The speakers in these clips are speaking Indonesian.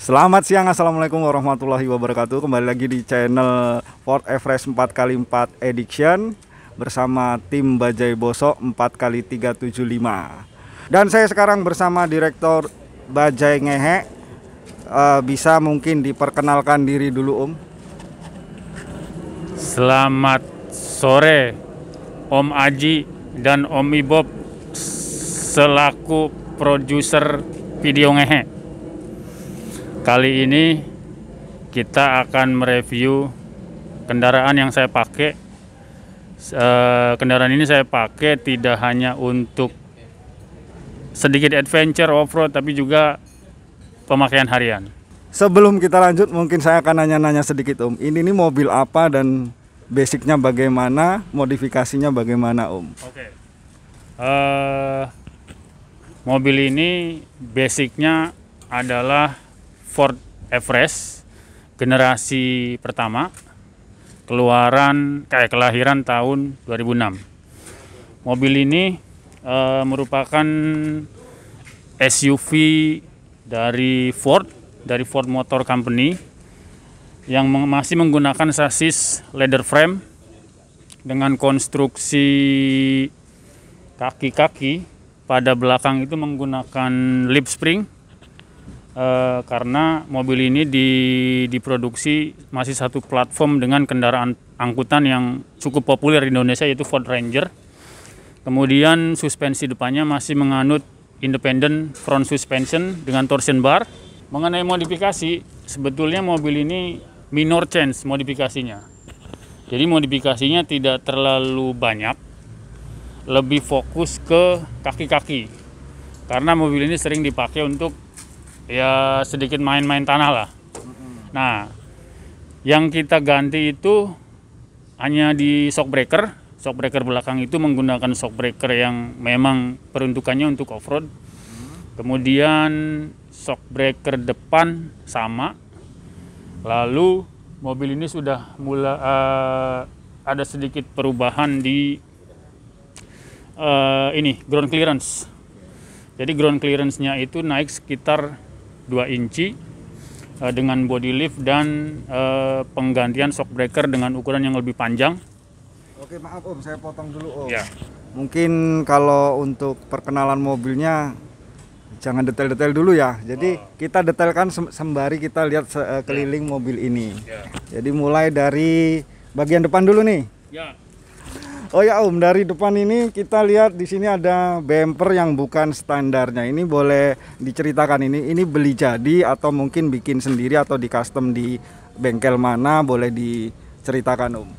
Selamat siang, assalamualaikum warahmatullahi wabarakatuh. Kembali lagi di channel Ford Everest 4x4 Edition bersama tim Bajaj Boso 4x375. Dan saya sekarang bersama Direktur Bajaj Ngehe. Bisa mungkin diperkenalkan diri dulu, Om. Selamat sore Om Aji dan Om Ibob selaku produser video Ngehe. Kali ini kita akan mereview kendaraan yang saya pakai. Kendaraan ini saya pakai tidak hanya untuk sedikit adventure off-road, tapi juga pemakaian harian. Sebelum kita lanjut, mungkin saya akan nanya-nanya sedikit, Om. Ini nih mobil apa dan basicnya bagaimana, modifikasinya bagaimana, Om? Oke. Mobil ini basicnya adalah Ford Everest generasi pertama, kelahiran tahun 2006. Mobil ini merupakan SUV dari Ford Motor Company yang masih menggunakan sasis leather frame dengan konstruksi kaki-kaki pada belakang itu menggunakan lip spring. Karena mobil ini diproduksi masih satu platform dengan kendaraan angkutan yang cukup populer di Indonesia, yaitu Ford Ranger. Kemudian suspensi depannya masih menganut independent front suspension dengan torsion bar. Mengenai modifikasi, sebetulnya mobil ini minor change modifikasinya. Jadi modifikasinya tidak terlalu banyak, lebih fokus ke kaki-kaki. Karena mobil ini sering dipakai untuk ya sedikit main-main tanah lah. Nah, yang kita ganti itu hanya di shock breaker. Shock breaker belakang itu menggunakan shock breaker yang memang peruntukannya untuk off-road. Kemudian shock breaker depan sama. Lalu mobil ini sudah mulai ada sedikit perubahan di ground clearance. Jadi ground clearance-nya itu naik sekitar 2 inci dengan body lift dan penggantian shock breaker dengan ukuran yang lebih panjang. Oke, maaf Om, saya potong dulu, Om. Ya. Mungkin kalau untuk perkenalan mobilnya jangan detail-detail dulu ya. Jadi kita detailkan sembari kita lihat keliling mobil ini. Ya. Jadi mulai dari bagian depan dulu nih. Ya. Oh ya Om, dari depan ini kita lihat di sini ada bumper yang bukan standarnya. Ini boleh diceritakan ini beli jadi atau mungkin bikin sendiri atau di custom di bengkel mana, boleh diceritakan, Om?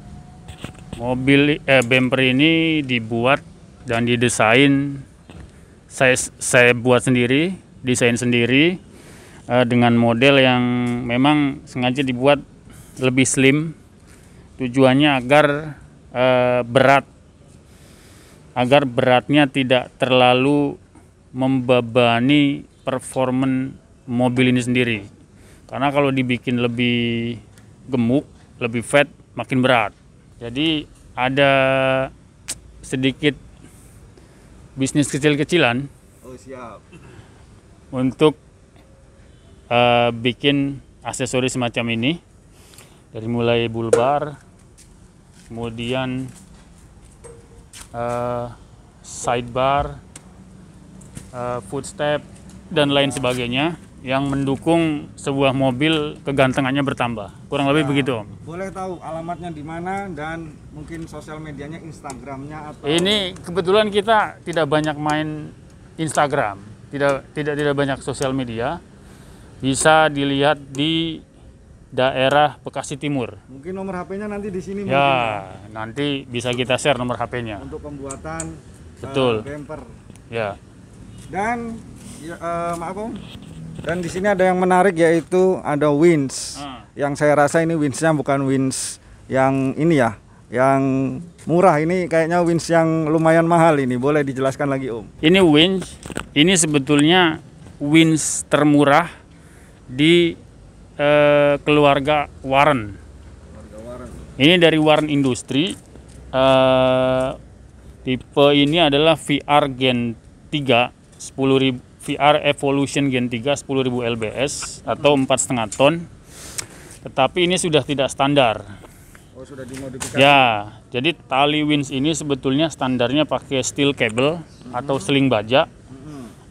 Bumper ini dibuat dan didesain saya buat sendiri, desain sendiri dengan model yang memang sengaja dibuat lebih slim. Tujuannya agar beratnya tidak terlalu membebani performan mobil ini sendiri. Karena kalau dibikin lebih gemuk, lebih fat, makin berat. Jadi ada sedikit bisnis kecil-kecilan. Oh, siap. Untuk bikin aksesoris semacam ini. Dari mulai bulbar, kemudian sidebar, footstep, dan lain sebagainya yang mendukung sebuah mobil kegantengannya bertambah. Kurang lebih begitu, Om. Boleh tahu alamatnya di mana dan mungkin sosial medianya, Instagramnya atau? Ini kebetulan kita tidak banyak main Instagram, tidak banyak sosial media. Bisa dilihat di daerah Bekasi Timur. Mungkin nomor HP-nya nanti di sini. Ya, nanti bisa kita share nomor HP-nya. Untuk pembuatan bumper. Ya. Dan maaf Om. Dan di sini ada yang menarik, yaitu ada winch. Yang saya rasa ini winch-nya bukan winch yang ini ya, yang murah. Ini kayaknya winch yang lumayan mahal ini. Boleh dijelaskan lagi, Om? Ini winch, ini sebetulnya winch termurah di keluarga Warren. Ini dari Warren Industry. Tipe ini adalah VR Gen 3 10.000 VR Evolution Gen 3 10.000 lbs atau 4,5 ton. Tetapi ini sudah tidak standar. Oh, sudah dimodifikasi. Ya, jadi tali winch ini sebetulnya standarnya pakai steel cable atau seling baja.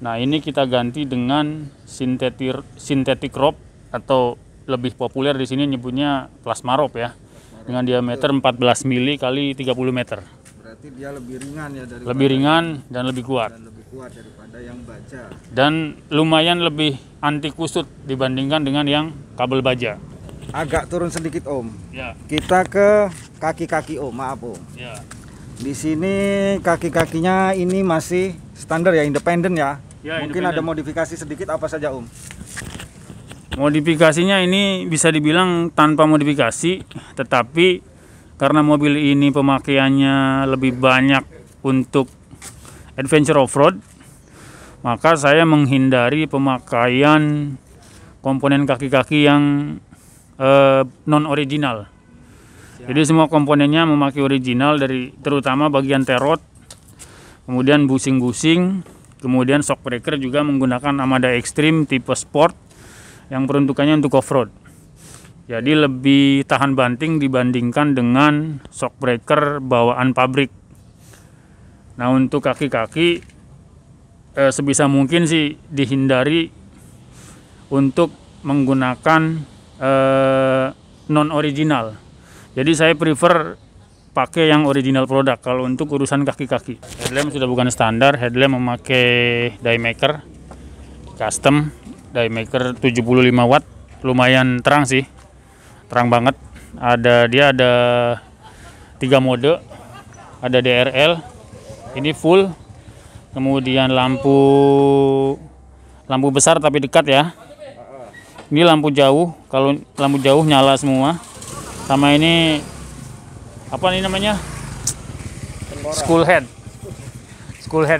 Nah, ini kita ganti dengan synthetic rope atau lebih populer di sini nyebutnya plasma rope ya. Dengan diameter 14 mili kali 30 meter. Berarti dia lebih ringan ya daripada lebih ringan dan lebih kuat. Dan lebih kuat daripada yang baja. Dan lumayan lebih anti kusut dibandingkan dengan yang kabel baja. Agak turun sedikit Om. Ya. Kita ke kaki-kaki Om, maaf Om. Ya. Di sini kaki-kakinya ini masih standar ya, independen ya. Ya, mungkin independen. ada modifikasi sedikit apa saja Om? Modifikasinya ini bisa dibilang tanpa modifikasi, tetapi karena mobil ini pemakaiannya lebih banyak untuk adventure off-road, maka saya menghindari pemakaian komponen kaki-kaki yang non-original. Jadi semua komponennya memakai original, dari terutama bagian terot, kemudian busing-busing, kemudian shock breaker juga menggunakan Amada Extreme tipe Sport yang peruntukannya untuk off-road. Jadi lebih tahan banting dibandingkan dengan shock breaker bawaan pabrik. Nah, untuk kaki-kaki sebisa mungkin sih dihindari untuk menggunakan non-original. Jadi saya prefer pakai yang original produk kalau untuk urusan kaki-kaki. Headlamp sudah bukan standar, headlamp memakai diemaker custom, diemaker 75 watt, lumayan terang sih, terang banget. Dia ada 3 mode, ada DRL, ini full, kemudian lampu besar tapi dekat ya. Ini lampu jauh, kalau lampu jauh nyala semua. Sama ini apa nih namanya? School head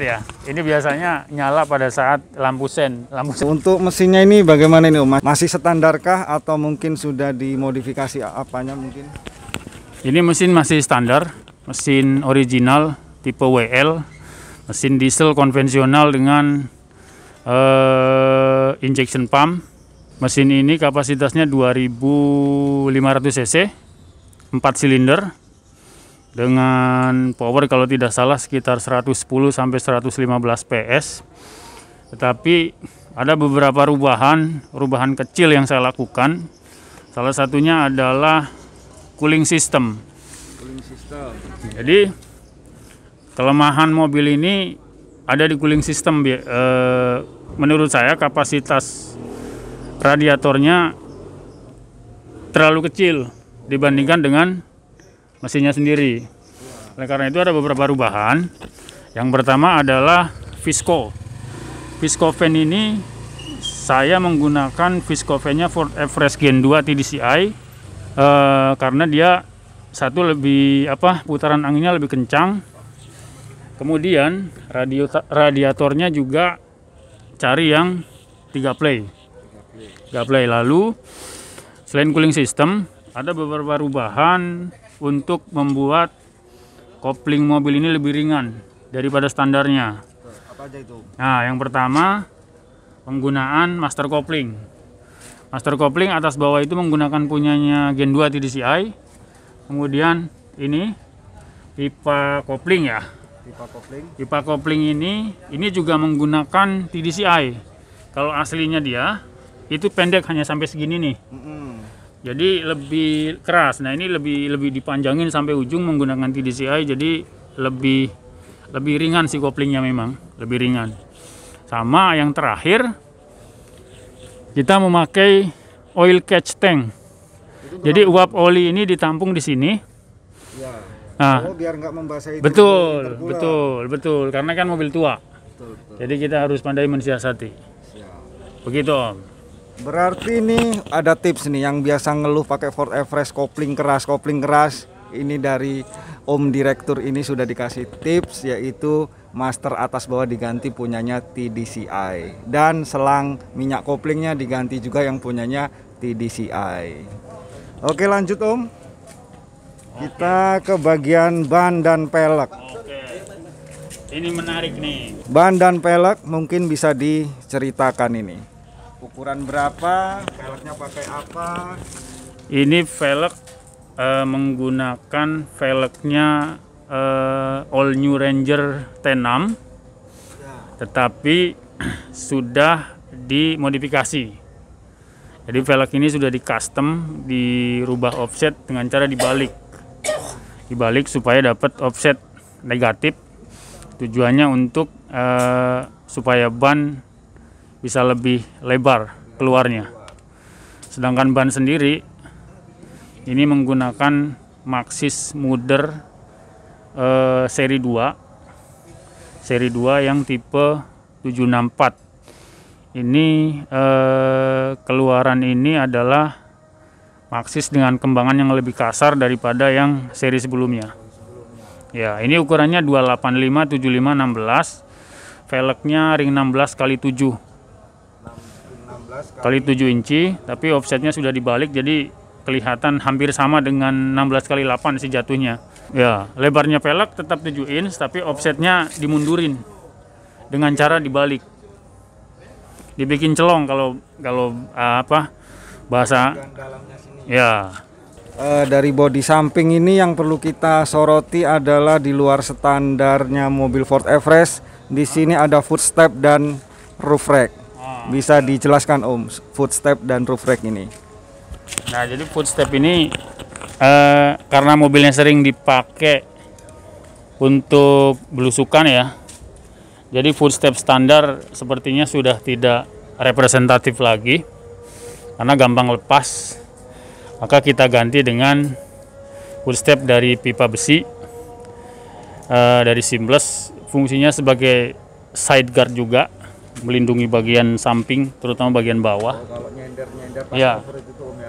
ya. Ini biasanya nyala pada saat lampu sen. Untuk mesinnya ini bagaimana ini Om? Masih standarkah atau mungkin sudah dimodifikasi apanya mungkin? Ini mesin masih standar, mesin original tipe WL, mesin diesel konvensional dengan injection pump. Mesin ini kapasitasnya 2500 cc, 4 silinder, dengan power kalau tidak salah sekitar 110 sampai 115 PS. Tetapi ada beberapa perubahan kecil yang saya lakukan. Salah satunya adalah cooling system. Jadi kelemahan mobil ini ada di cooling system. Menurut saya kapasitas radiatornya terlalu kecil dibandingkan dengan mesinnya sendiri. Oleh karena itu ada beberapa perubahan. Yang pertama adalah Visco fan ini saya menggunakan Visco fan-nya Ford Everest Gen 2 TDCi karena dia satu lebih putaran anginnya lebih kencang. Kemudian radiatornya juga cari yang 3 play. Lalu selain cooling system, ada beberapa perubahan untuk membuat kopling mobil ini lebih ringan daripada standarnya. Apa aja itu? Nah, yang pertama penggunaan master kopling. Master kopling atas bawah itu menggunakan punyanya Gen 2 TDCi. Kemudian ini pipa kopling ya. Pipa kopling ini juga menggunakan TDCi. Kalau aslinya dia itu pendek, hanya sampai segini nih. Jadi lebih keras. Nah, ini lebih dipanjangin sampai ujung menggunakan TDCi, jadi lebih ringan si koplingnya, memang lebih ringan. Sama yang terakhir, kita memakai oil catch tank. Jadi uap oli ini ditampung di sini. Ya. Nah, biar nggak membasahi. Betul. Karena kan mobil tua. Betul. Jadi kita harus pandai mensiasati. Begitu Om. Berarti ini ada tips nih yang biasa ngeluh pakai Ford Everest kopling keras. Ini dari Om Direktur ini sudah dikasih tips, yaitu master atas bawah diganti punyanya TDCi, dan selang minyak koplingnya diganti juga yang punyanya TDCi. Oke, lanjut Om. Kita ke bagian ban dan pelek. Ini menarik nih. Ban dan pelek mungkin bisa diceritakan ini. Ukuran berapa? Peleknya pakai apa? Ini velg menggunakan velgnya All New Ranger T6, tetapi sudah dimodifikasi. Jadi velg ini sudah di custom, dirubah offset dengan cara dibalik supaya dapat offset negatif. Tujuannya untuk supaya ban bisa lebih lebar keluarnya. Sedangkan ban sendiri ini menggunakan Maxxis Smoother seri 2 yang tipe 764. Ini keluaran ini adalah Maxxis dengan kembangan yang lebih kasar daripada yang seri sebelumnya. Ya, ini ukurannya 285 75 16. Velgnya ring 16 kali 7 kali 7 inci, tapi offsetnya sudah dibalik jadi kelihatan hampir sama dengan 16 kali 8 sih jatuhnya. Ya, lebarnya velg tetap 7 inch tapi offsetnya dimundurin dengan cara dibalik. Dibikin celong kalau bahasa. Ya. Dari bodi samping ini yang perlu kita soroti adalah di luar standarnya mobil Ford Everest. Di sini ada footstep dan roof rack. Bisa dijelaskan Om, footstep dan roof rack ini? Nah, jadi footstep ini karena mobilnya sering dipakai untuk belusukan ya. Jadi footstep standar sepertinya sudah tidak representatif lagi karena gampang lepas. Maka kita ganti dengan footstep dari pipa besi dari seamless, fungsinya sebagai side guard juga, melindungi bagian samping terutama bagian bawah. Kalau nyender Ya,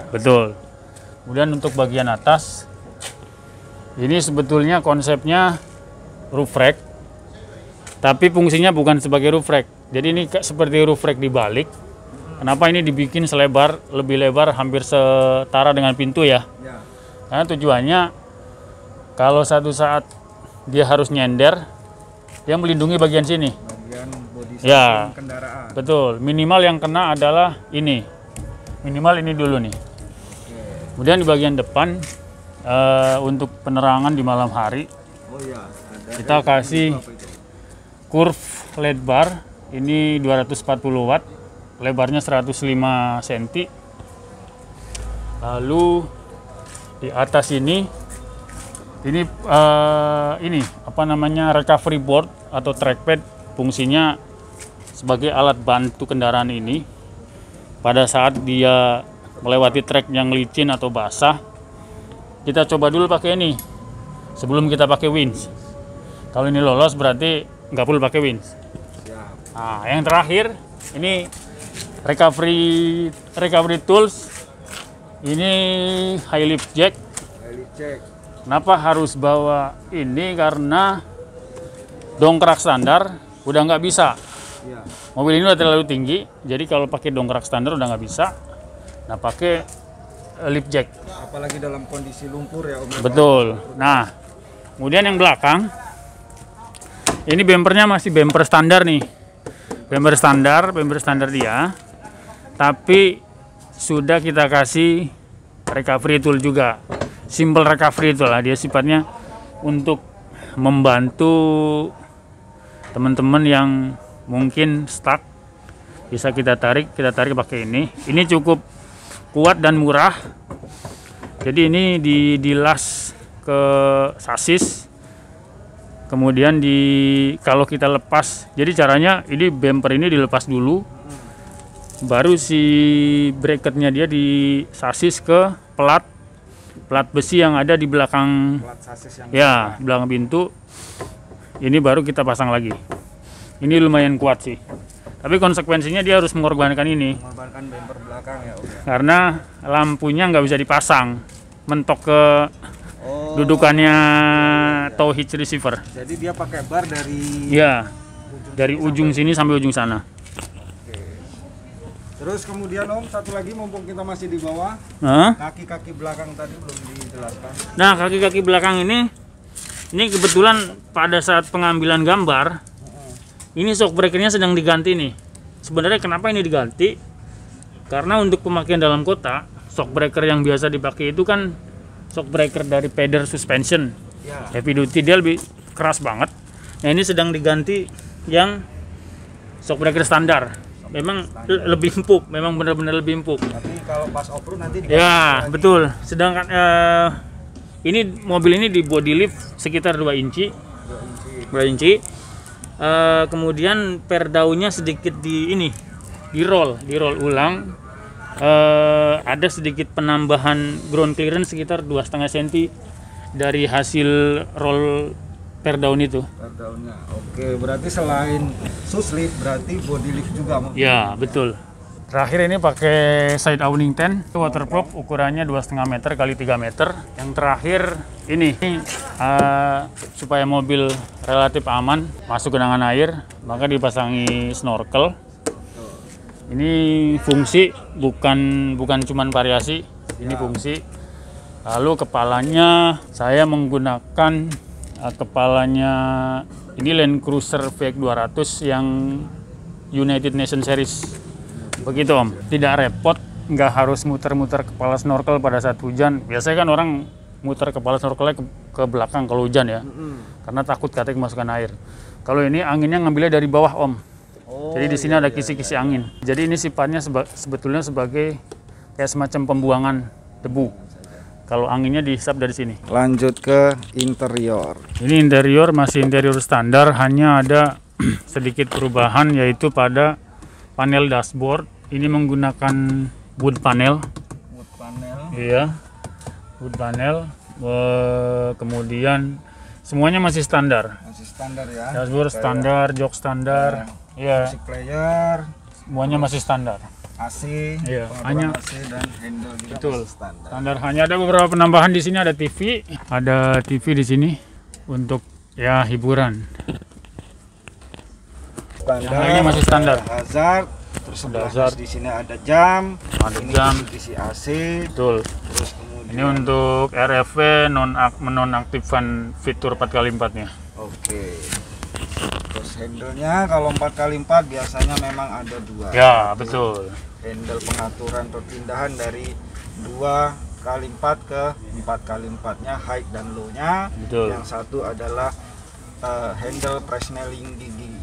betul. Kemudian untuk bagian atas ini sebetulnya konsepnya roof rack, tapi fungsinya bukan sebagai roof rack. Jadi ini seperti roof rack dibalik. Kenapa ini dibikin lebih lebar hampir setara dengan pintu ya? Karena tujuannya kalau satu saat dia harus nyender, dia melindungi bagian sini. Bagian bodi ya, kendaraan. Betul. Minimal yang kena adalah ini. Minimal ini dulu nih. Kemudian di bagian depan untuk penerangan di malam hari, kita kasih curve LED bar. Ini 240 watt. Lebarnya 105 cm. Lalu di atas ini recovery board atau trackpad, fungsinya sebagai alat bantu kendaraan ini pada saat dia melewati trek yang licin atau basah. Kita coba dulu pakai ini sebelum kita pakai winch. Kalau ini lolos berarti nggak perlu pakai winch. Nah, yang terakhir ini recovery tools. Ini high lift jack. Kenapa harus bawa ini? Karena dongkrak standar udah nggak bisa. Mobil ini udah terlalu tinggi, jadi kalau pakai dongkrak standar udah nggak bisa. Nah, pakai lift jack. Apalagi dalam kondisi lumpur ya Om. Betul. Nah, kemudian yang belakang ini bempernya masih bemper standar nih. Bemper standar dia. Tapi sudah kita kasih recovery tool juga. Simple recovery tool lah, dia sifatnya untuk membantu teman-teman yang mungkin stuck, bisa kita tarik pakai ini. Ini cukup kuat dan murah. Jadi ini dilas ke sasis. Kemudian kalau kita lepas, jadi caranya ini bumper ini dilepas dulu, baru si bracketnya dia di sasis ke plat besi yang ada di belakang, ya belakang pintu. Ini baru kita pasang lagi. Ini lumayan kuat sih, tapi konsekuensinya dia harus mengorbankan ini, mengorbankan bumper belakang ya Om. Karena lampunya nggak bisa dipasang, mentok ke dudukannya tow hitch receiver. Jadi dia pakai bar dari ujung sini sampai ujung sana. Oke. Terus kemudian Om, satu lagi mumpung kita masih di bawah, kaki-kaki belakang tadi belum dijelaskan. Nah, kaki-kaki belakang ini Ini kebetulan pada saat pengambilan gambar, ini shock breakernya sedang diganti nih. Sebenarnya kenapa ini diganti? Karena untuk pemakaian dalam kota, shock breaker yang biasa dipakai itu kan shock breaker dari Pedder Suspension. Ya. Heavy duty, dia lebih keras banget. Nah ini sedang diganti yang shock breaker standar. Memang lebih empuk, memang benar-benar lebih empuk. Tapi kalau pas off-road nanti Ya, betul. Sedangkan ini mobil ini di body lift sekitar 2 inci. 2 inci. Kemudian per daunnya sedikit di roll ulang. Ada sedikit penambahan ground clearance sekitar 2,5 cm dari hasil roll per daun itu. per daunnya. Oke, berarti selain suslit berarti body lift juga. Ya, betul. Terakhir ini pakai side awning tent, waterproof, ukurannya 2,5 meter kali 3 meter. Yang terakhir ini supaya mobil relatif aman masuk genangan air, maka dipasangi snorkel. Ini fungsi, bukan cuman variasi, ini fungsi. Lalu kepalanya saya menggunakan kepalanya ini Land Cruiser VX200 yang United Nations Series. Begitu Om, tidak repot, nggak harus muter-muter kepala snorkel pada saat hujan. Biasanya kan orang muter kepala snorkelnya ke belakang kalau hujan ya, karena takut katanya kemasukan air. Kalau ini anginnya ngambilnya dari bawah Om. Jadi di sini ada kisi-kisi angin. Jadi ini sifatnya sebetulnya sebagai kayak semacam pembuangan debu. Kalau anginnya dihisap dari sini. Lanjut ke interior. Ini interior masih interior standar, hanya ada sedikit perubahan yaitu pada panel dashboard. Ini menggunakan wood panel. Wood panel. Iya, wood panel. Kemudian semuanya masih standar. Masih standar ya. Dashboard standar, jok standar. Iya, Music player, semuanya masih standar. AC, Iya, pengaturan hanya AC dan handle juga betul masih standar. standar. Hanya ada beberapa penambahan di sini, ada TV di sini untuk ya hiburan. Standar. Yang lainnya masih standar. Hazard, terus sebelah Hazard. di sini ada jam, Ada ini jam. isi AC, Betul. terus kemudian Ini untuk RFV menonaktifkan fitur 4x4-nya. oke. Terus handle-nya kalau 4x4 biasanya memang ada dua. Ya, betul. Handle pengaturan perpindahan dari 2x4 ke 4x4-nya height dan low-nya. Betul. Yang satu adalah handle presneling gigi